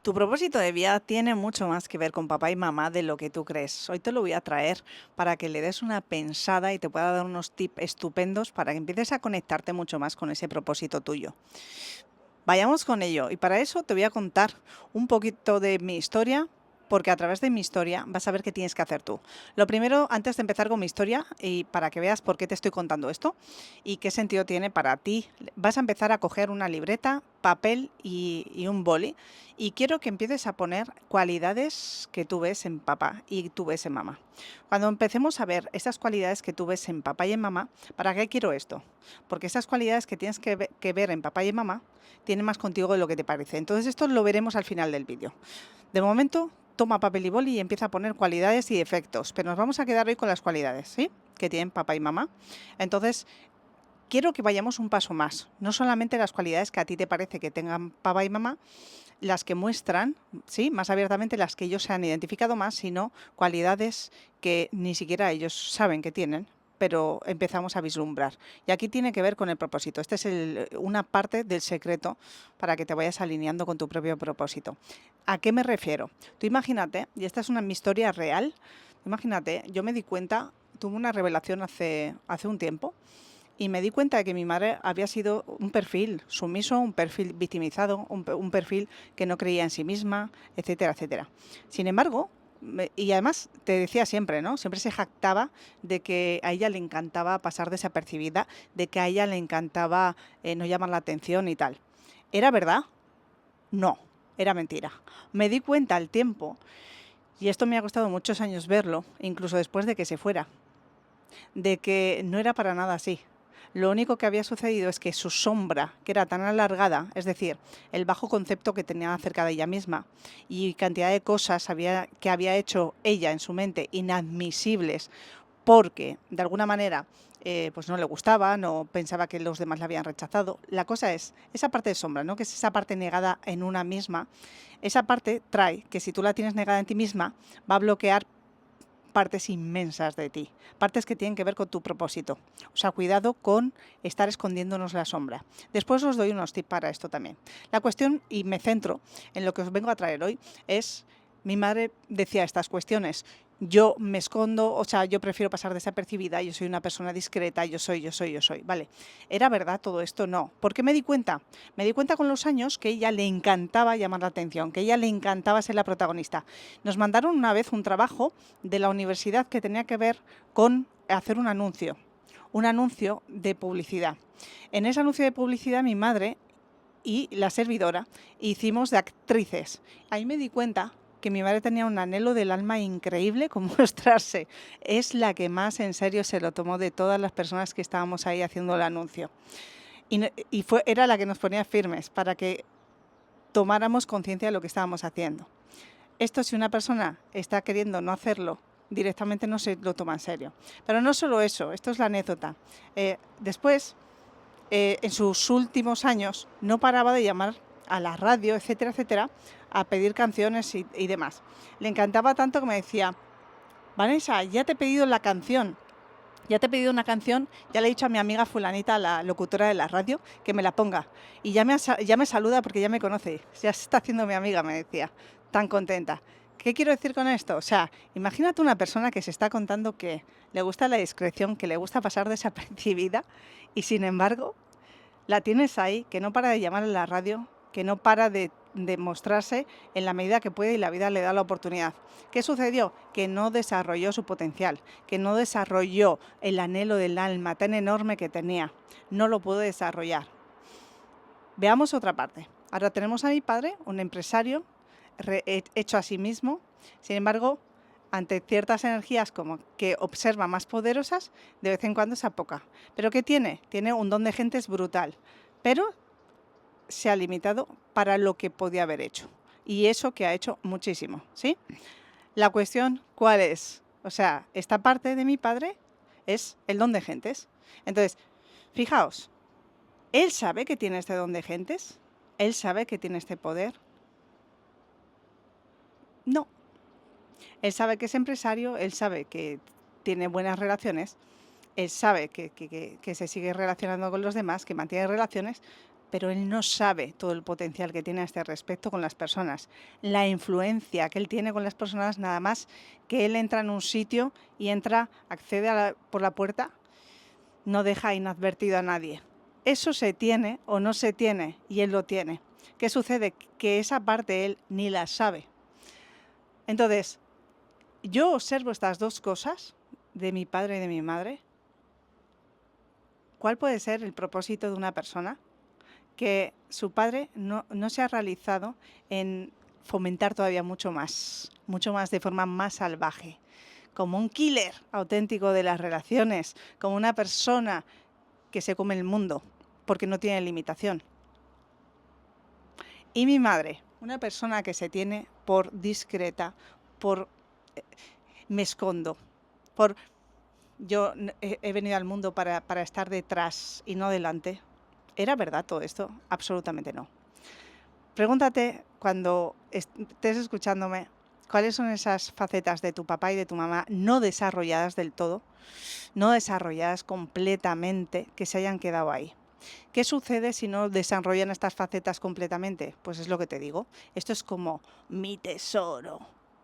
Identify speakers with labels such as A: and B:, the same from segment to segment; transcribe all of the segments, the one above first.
A: Tu propósito de vida tiene mucho más que ver con papá y mamá de lo que tú crees. Hoy te lo voy a traer para que le des una pensada y te pueda dar unos tips estupendos para que empieces a conectarte mucho más con ese propósito tuyo. Vayamos con ello y para eso te voy a contar un poquito de mi historia, porque a través de mi historia vas a ver qué tienes que hacer tú. Lo primero, antes de empezar con mi historia y para que veas por qué te estoy contando esto y qué sentido tiene para ti, vas a empezar a coger una libreta, papel y un boli y quiero que empieces a poner cualidades que tú ves en papá y tú ves en mamá. Cuando empecemos a ver esas cualidades que tú ves en papá y en mamá, ¿para qué quiero esto? Porque esas cualidades que tienes que ver en papá y en mamá tiene más contigo de lo que te parece. Entonces esto lo veremos al final del vídeo. De momento, toma papel y boli y empieza a poner cualidades y defectos, pero nos vamos a quedar hoy con las cualidades, ¿sí? Que tienen papá y mamá. Entonces, quiero que vayamos un paso más. No solamente las cualidades que a ti te parece que tengan papá y mamá, las que muestran, sí, más abiertamente las que ellos se han identificado más, sino cualidades que ni siquiera ellos saben que tienen, pero empezamos a vislumbrar. Y aquí tiene que ver con el propósito. Esta es una parte del secreto para que te vayas alineando con tu propio propósito. ¿A qué me refiero? Tú imagínate, y esta es mi historia real, imagínate, yo me di cuenta, tuve una revelación hace un tiempo, y me di cuenta de que mi madre había sido un perfil sumiso, un perfil victimizado, un perfil que no creía en sí misma, etcétera, etcétera. Sin embargo, y además te decía siempre, ¿no? Siempre se jactaba de que a ella le encantaba pasar desapercibida, de que a ella le encantaba no llamar la atención y tal. ¿Era verdad? No, era mentira. Me di cuenta al tiempo, y esto me ha costado muchos años verlo, incluso después de que se fuera, de que no era para nada así. Lo único que había sucedido es que su sombra, que era tan alargada, es decir, el bajo concepto que tenía acerca de ella misma y cantidad de cosas que había hecho ella en su mente inadmisibles porque de alguna manera pues no le gustaba, no pensaba que los demás la habían rechazado. La cosa es, esa parte de sombra, ¿no? Que es esa parte negada en una misma, esa parte trae que si tú la tienes negada en ti misma, va a bloquear partes inmensas de ti, partes que tienen que ver con tu propósito. O sea, cuidado con estar escondiéndonos la sombra. Después os doy unos tips para esto también. La cuestión, y me centro en lo que os vengo a traer hoy, es, mi madre decía estas cuestiones. Yo me escondo, o sea, yo prefiero pasar desapercibida, yo soy una persona discreta, yo soy. Vale, ¿era verdad todo esto? No. ¿Por qué me di cuenta? Me di cuenta con los años que a ella le encantaba llamar la atención, que a ella le encantaba ser la protagonista. Nos mandaron una vez un trabajo de la universidad que tenía que ver con hacer un anuncio de publicidad. En ese anuncio de publicidad mi madre y la servidora hicimos de actrices. Ahí me di cuenta que mi madre tenía un anhelo del alma increíble con mostrarse. Es la que más en serio se lo tomó de todas las personas que estábamos ahí haciendo el anuncio. Era la que nos ponía firmes para que tomáramos conciencia de lo que estábamos haciendo. Esto, si una persona está queriendo no hacerlo, directamente no se lo toma en serio. Pero no solo eso, esto es la anécdota. Después, en sus últimos años, no paraba de llamar a la radio, etcétera, etcétera, a pedir canciones y demás. Le encantaba tanto que me decía, Vanessa, ya te he pedido la canción. Ya te he pedido una canción, ya le he dicho a mi amiga fulanita, la locutora de la radio, que me la ponga. Y ya me saluda porque ya me conoce. Ya se está haciendo mi amiga, me decía, tan contenta. ¿Qué quiero decir con esto? O sea, imagínate una persona que se está contando que le gusta la discreción, que le gusta pasar desapercibida y sin embargo la tienes ahí, que no para de llamar a la radio, que no para de mostrarse en la medida que puede y la vida le da la oportunidad. ¿Qué sucedió? Que no desarrolló su potencial, que no desarrolló el anhelo del alma tan enorme que tenía. No lo pudo desarrollar. Veamos otra parte. Ahora tenemos a mi padre, un empresario hecho a sí mismo, sin embargo, ante ciertas energías como que observa más poderosas, de vez en cuando se apoca. ¿Pero qué tiene? Tiene un don de gentes brutal, pero se ha limitado para lo que podía haber hecho. Y eso que ha hecho muchísimo, ¿sí? La cuestión, ¿cuál es? O sea, esta parte de mi padre es el don de gentes. Entonces, fijaos, él sabe que tiene este don de gentes, él sabe que tiene este poder. No, él sabe que es empresario, él sabe que tiene buenas relaciones, él sabe que se sigue relacionando con los demás, que mantiene relaciones, pero él no sabe todo el potencial que tiene a este respecto con las personas, la influencia que él tiene con las personas, nada más que él entra en un sitio y accede por la puerta, no deja inadvertido a nadie. Eso se tiene o no se tiene, y él lo tiene. ¿Qué sucede? Que esa parte él ni la sabe. Entonces, yo observo estas dos cosas de mi padre y de mi madre. ¿Cuál puede ser el propósito de una persona? Que su padre no se ha realizado en fomentar todavía mucho más de forma más salvaje, como un killer auténtico de las relaciones, como una persona que se come el mundo porque no tiene limitación. Y mi madre, una persona que se tiene por discreta, por me escondo, por yo he venido al mundo para estar detrás y no delante. ¿Era verdad todo esto? Absolutamente no. Pregúntate cuando estés escuchándome, ¿cuáles son esas facetas de tu papá y de tu mamá no desarrolladas del todo, no desarrolladas completamente, que se hayan quedado ahí? ¿Qué sucede si no desarrollan estas facetas completamente? Pues es lo que te digo. Esto es como mi tesoro,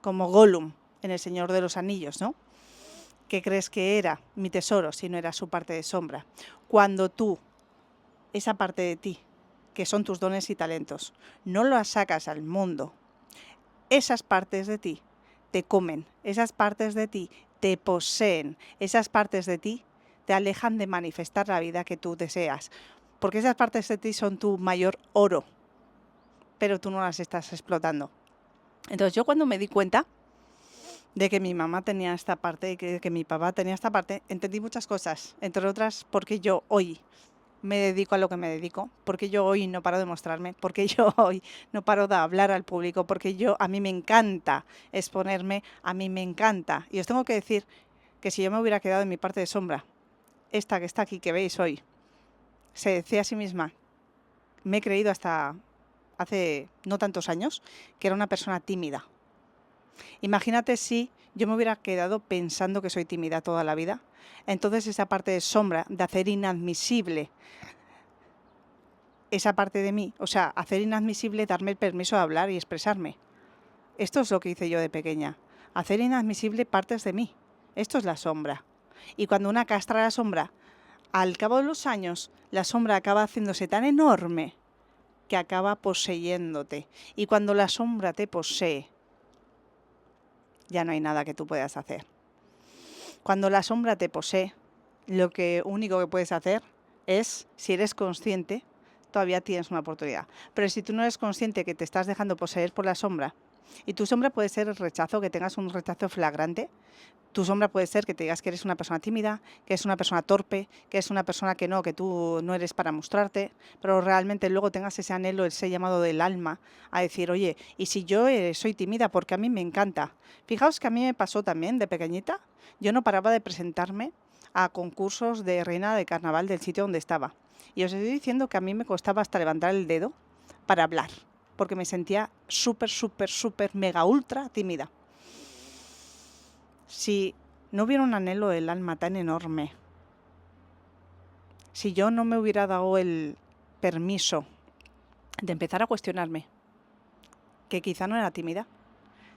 A: como Gollum en El Señor de los Anillos, ¿no? ¿Qué crees que era mi tesoro si no era su parte de sombra? Cuando tú, esa parte de ti, que son tus dones y talentos, no las sacas al mundo, esas partes de ti te comen, esas partes de ti te poseen, esas partes de ti te alejan de manifestar la vida que tú deseas, porque esas partes de ti son tu mayor oro, pero tú no las estás explotando. Entonces yo cuando me di cuenta de que mi mamá tenía esta parte y que mi papá tenía esta parte, entendí muchas cosas, entre otras porque yo hoy me dedico a lo que me dedico, porque yo hoy no paro de mostrarme, porque yo hoy no paro de hablar al público, porque a mí me encanta exponerme, a mí me encanta. Y os tengo que decir que si yo me hubiera quedado en mi parte de sombra, esta que está aquí, que veis hoy, se decía a sí misma, me he creído hasta hace no tantos años, que era una persona tímida. Imagínate si yo me hubiera quedado pensando que soy tímida toda la vida. Entonces esa parte de sombra, de hacer inadmisible esa parte de mí, o sea, hacer inadmisible darme el permiso de hablar y expresarme. Esto es lo que hice yo de pequeña, hacer inadmisible partes de mí. Esto es la sombra. Y cuando una castra la sombra, al cabo de los años, la sombra acaba haciéndose tan enorme que acaba poseyéndote. Y cuando la sombra te posee, ya no hay nada que tú puedas hacer. Cuando la sombra te posee, lo único que puedes hacer es, si eres consciente, todavía tienes una oportunidad. Pero si tú no eres consciente que te estás dejando poseer por la sombra, y tu sombra puede ser el rechazo, que tengas un rechazo flagrante, tu sombra puede ser que te digas que eres una persona tímida, que eres una persona torpe, que eres una persona que tú no eres para mostrarte, pero realmente luego tengas ese anhelo, ese llamado del alma a decir, oye, ¿y si yo soy tímida? Porque a mí me encanta. Fijaos que a mí me pasó también de pequeñita, yo no paraba de presentarme a concursos de reina de carnaval del sitio donde estaba. Y os estoy diciendo que a mí me costaba hasta levantar el dedo para hablar, porque me sentía súper, mega, ultra tímida. Si no hubiera un anhelo del alma tan enorme, si yo no me hubiera dado el permiso de empezar a cuestionarme, que quizá no era tímida,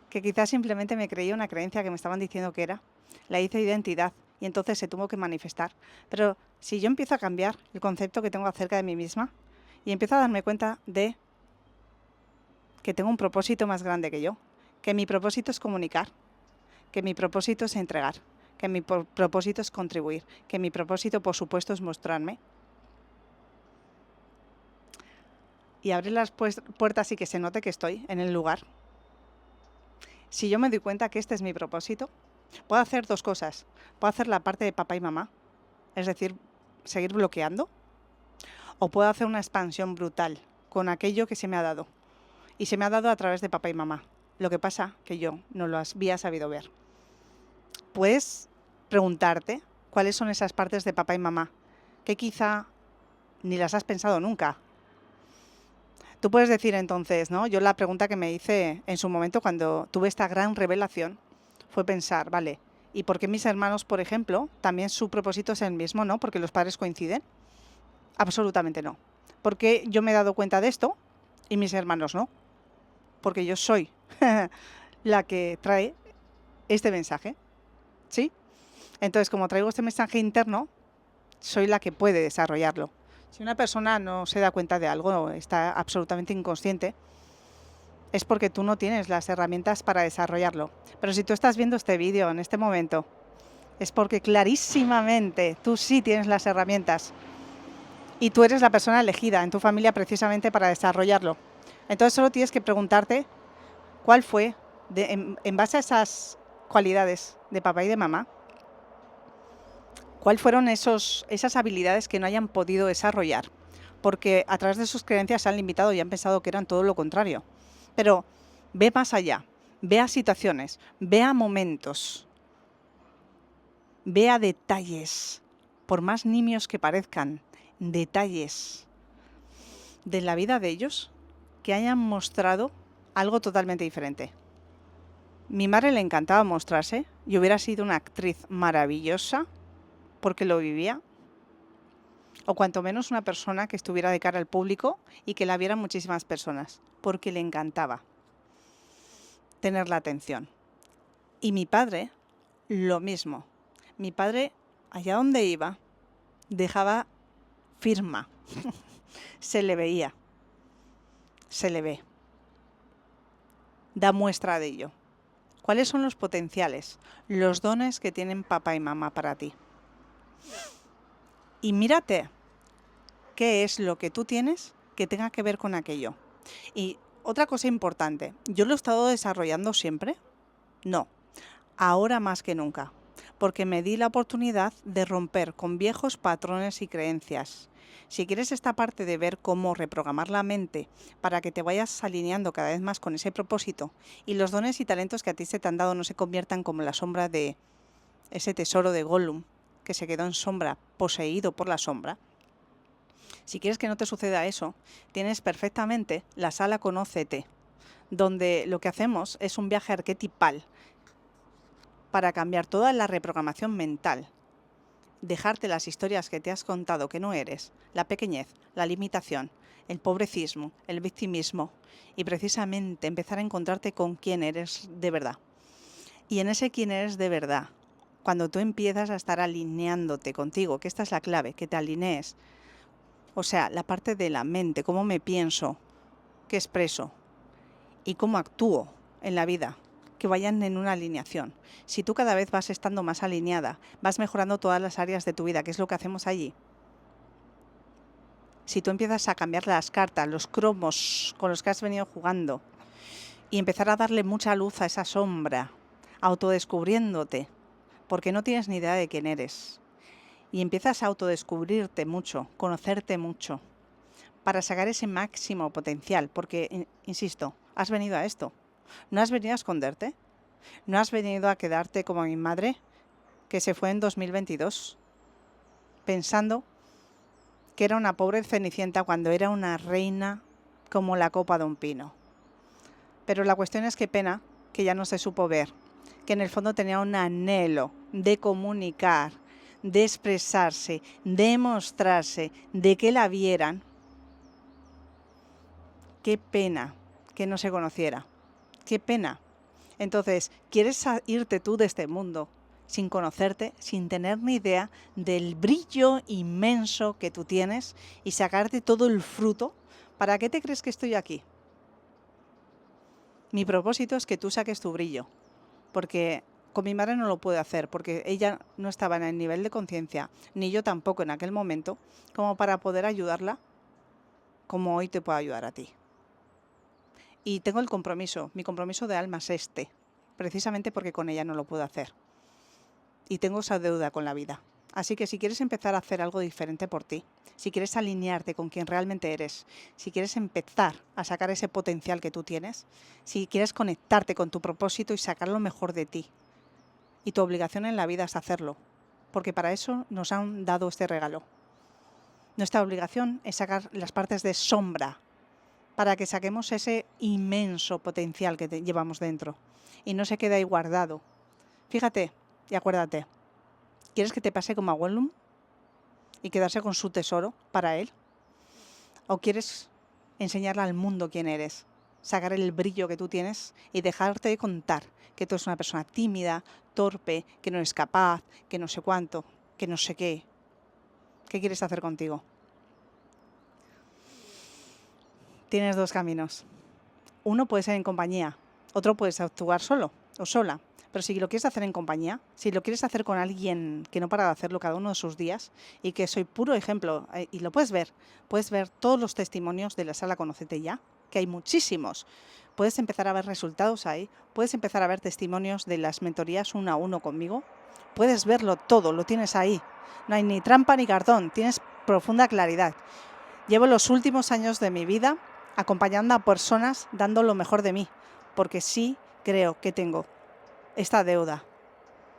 A: que quizá simplemente me creía una creencia que me estaban diciendo que era, la hice identidad y entonces se tuvo que manifestar. Pero si yo empiezo a cambiar el concepto que tengo acerca de mí misma y empiezo a darme cuenta de que tengo un propósito más grande que yo, que mi propósito es comunicar, que mi propósito es entregar, que mi propósito es contribuir, que mi propósito, por supuesto, es mostrarme. Y abrir las puertas y que se note que estoy en el lugar. Si yo me doy cuenta que este es mi propósito, puedo hacer dos cosas. Puedo hacer la parte de papá y mamá, es decir, seguir bloqueando, o puedo hacer una expansión brutal con aquello que se me ha dado. Y se me ha dado a través de papá y mamá. Lo que pasa que yo no lo había sabido ver. Puedes preguntarte cuáles son esas partes de papá y mamá que quizá ni las has pensado nunca. Tú puedes decir entonces, ¿no? Yo la pregunta que me hice en su momento cuando tuve esta gran revelación fue pensar, vale, ¿y por qué mis hermanos, por ejemplo, también su propósito es el mismo, ¿no? Porque los padres coinciden? Absolutamente no. Porque yo me he dado cuenta de esto y mis hermanos no. Porque yo soy la que trae este mensaje, ¿sí? Entonces, como traigo este mensaje interno, soy la que puede desarrollarlo. Si una persona no se da cuenta de algo, está absolutamente inconsciente, es porque tú no tienes las herramientas para desarrollarlo. Pero si tú estás viendo este vídeo en este momento, es porque clarísimamente tú sí tienes las herramientas y tú eres la persona elegida en tu familia precisamente para desarrollarlo. Entonces solo tienes que preguntarte cuál fue, en base a esas cualidades de papá y de mamá, cuáles fueron esas habilidades que no hayan podido desarrollar, porque a través de sus creencias se han limitado y han pensado que eran todo lo contrario. Pero ve más allá, ve a situaciones, ve a momentos, ve a detalles, por más nimios que parezcan, detalles de la vida de ellos que hayan mostrado algo totalmente diferente. Mi madre le encantaba mostrarse y hubiera sido una actriz maravillosa porque lo vivía, o cuanto menos una persona que estuviera de cara al público y que la vieran muchísimas personas, porque le encantaba tener la atención. Y mi padre, lo mismo. Mi padre, allá donde iba, dejaba firma. Se le veía, se le ve. Da muestra de ello. ¿Cuáles son los potenciales, los dones que tienen papá y mamá para ti? Y mírate qué es lo que tú tienes que tenga que ver con aquello. Y otra cosa importante, ¿yo lo he estado desarrollando siempre? No, ahora más que nunca, porque me di la oportunidad de romper con viejos patrones y creencias. Si quieres esta parte de ver cómo reprogramar la mente para que te vayas alineando cada vez más con ese propósito y los dones y talentos que a ti se te han dado no se conviertan como la sombra de ese tesoro de Gollum que se quedó en sombra, poseído por la sombra. Si quieres que no te suceda eso, tienes perfectamente la sala Conócete, donde lo que hacemos es un viaje arquetipal para cambiar toda la reprogramación mental, dejarte las historias que te has contado que no eres, la pequeñez, la limitación, el pobrecismo, el victimismo, y precisamente empezar a encontrarte con quién eres de verdad. Y en ese quién eres de verdad, cuando tú empiezas a estar alineándote contigo, que esta es la clave, que te alinees, o sea, la parte de la mente, cómo me pienso, qué expreso y cómo actúo en la vida, que vayan en una alineación. Si tú cada vez vas estando más alineada, vas mejorando todas las áreas de tu vida, que es lo que hacemos allí. Si tú empiezas a cambiar las cartas, los cromos con los que has venido jugando y empezar a darle mucha luz a esa sombra, autodescubriéndote, porque no tienes ni idea de quién eres. Y empiezas a autodescubrirte mucho, conocerte mucho, para sacar ese máximo potencial, porque, insisto, has venido a esto. No has venido a esconderte, no has venido a quedarte como mi madre, que se fue en 2022, pensando que era una pobre cenicienta cuando era una reina como la copa de un pino. Pero la cuestión es que pena que ya no se supo ver, que en el fondo tenía un anhelo de comunicar, de expresarse, de mostrarse, de que la vieran. Qué pena que no se conociera. Qué pena. Entonces, ¿quieres irte tú de este mundo sin conocerte, sin tener ni idea del brillo inmenso que tú tienes y sacarte todo el fruto? ¿Para qué te crees que estoy aquí? Mi propósito es que tú saques tu brillo, porque con mi madre no lo pude hacer, porque ella no estaba en el nivel de conciencia, ni yo tampoco en aquel momento, como para poder ayudarla como hoy te puedo ayudar a ti. Y tengo el compromiso, mi compromiso de alma es este, precisamente porque con ella no lo puedo hacer. Y tengo esa deuda con la vida. Así que si quieres empezar a hacer algo diferente por ti, si quieres alinearte con quien realmente eres, si quieres empezar a sacar ese potencial que tú tienes, si quieres conectarte con tu propósito y sacar lo mejor de ti, y tu obligación en la vida es hacerlo, porque para eso nos han dado este regalo. Nuestra obligación es sacar las partes de sombra, para que saquemos ese inmenso potencial que llevamos dentro y no se quede ahí guardado. Fíjate y acuérdate, ¿quieres que te pase como a Gollum y quedarse con su tesoro para él? ¿O quieres enseñarle al mundo quién eres? Sacar el brillo que tú tienes y dejarte de contar que tú eres una persona tímida, torpe, que no eres capaz, que no sé cuánto, que no sé qué. ¿Qué quieres hacer contigo? Tienes dos caminos. Uno puede ser en compañía, otro puedes actuar solo o sola. Pero si lo quieres hacer en compañía, si lo quieres hacer con alguien que no para de hacerlo cada uno de sus días y que soy puro ejemplo, y lo puedes ver todos los testimonios de la sala Conócete Ya, que hay muchísimos. Puedes empezar a ver resultados ahí, puedes empezar a ver testimonios de las mentorías 1 a 1 conmigo. Puedes verlo todo, lo tienes ahí. No hay ni trampa ni cartón, tienes profunda claridad. Llevo los últimos años de mi vida acompañando a personas dando lo mejor de mí, porque sí creo que tengo esta deuda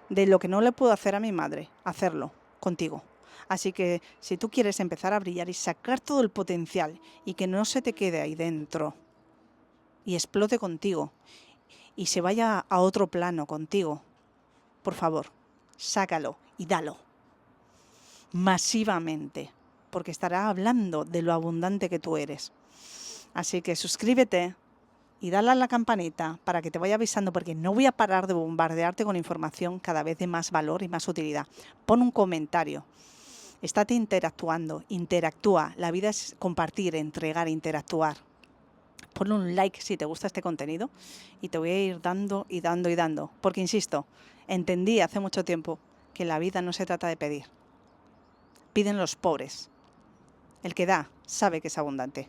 A: de lo que no le puedo hacer a mi madre, hacerlo contigo. Así que si tú quieres empezar a brillar y sacar todo el potencial y que no se te quede ahí dentro y explote contigo y se vaya a otro plano contigo, por favor, sácalo y dalo masivamente, porque estará hablando de lo abundante que tú eres. Así que suscríbete y dale a la campanita para que te vaya avisando, porque no voy a parar de bombardearte con información cada vez de más valor y más utilidad. Pon un comentario, estate interactuando, interactúa. La vida es compartir, entregar, interactuar. Pon un like si te gusta este contenido y te voy a ir dando y dando y dando. Porque insisto, entendí hace mucho tiempo que la vida no se trata de pedir. Piden los pobres. El que da sabe que es abundante.